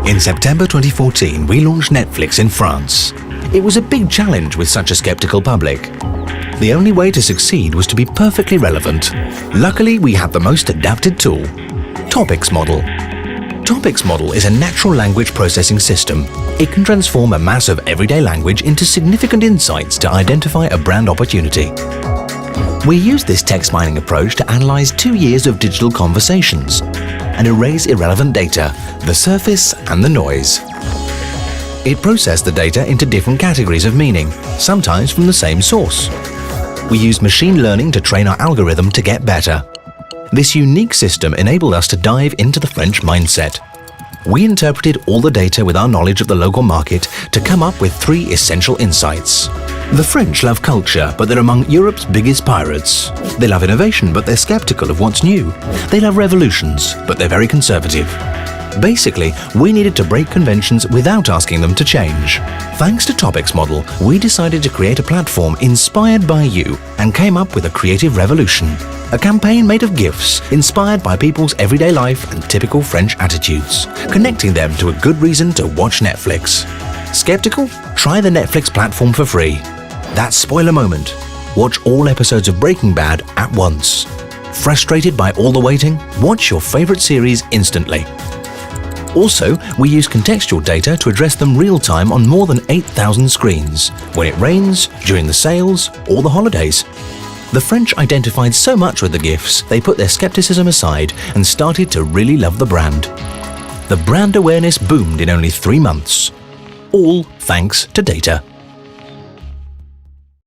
In September 2014, we launched Netflix in France. It was a big challenge with such a skeptical public. The only way to succeed was to be perfectly relevant. Luckily, we had the most adapted tool, Topics Model. Topics Model is a natural language processing system. It can transform a mass of everyday language into significant insights to identify a brand opportunity. We use this text mining approach to analyze 2 years of digital conversations and erase irrelevant data, the surface and the noise. It processed the data into different categories of meaning, sometimes from the same source. We use machine learning to train our algorithm to get better. This unique system enabled us to dive into the French mindset. We interpreted all the data with our knowledge of the local market to come up with 3 essential insights. The French love culture, but they're among Europe's biggest pirates. They love innovation, but they're skeptical of what's new. They love revolutions, but they're very conservative. Basically, we needed to break conventions without asking them to change. Thanks to Topics Model, we decided to create a platform inspired by you and came up with a creative revolution. A campaign made of gifts, inspired by people's everyday life and typical French attitudes, connecting them to a good reason to watch Netflix. Skeptical? Try the Netflix platform for free. That's spoiler moment. Watch all episodes of Breaking Bad at once. Frustrated by all the waiting? Watch your favorite series instantly. Also, we use contextual data to address them real-time on more than 8,000 screens, when it rains, during the sales, or the holidays. The French identified so much with the gifts, they put their skepticism aside and started to really love the brand. The brand awareness boomed in only 3 months. All thanks to data.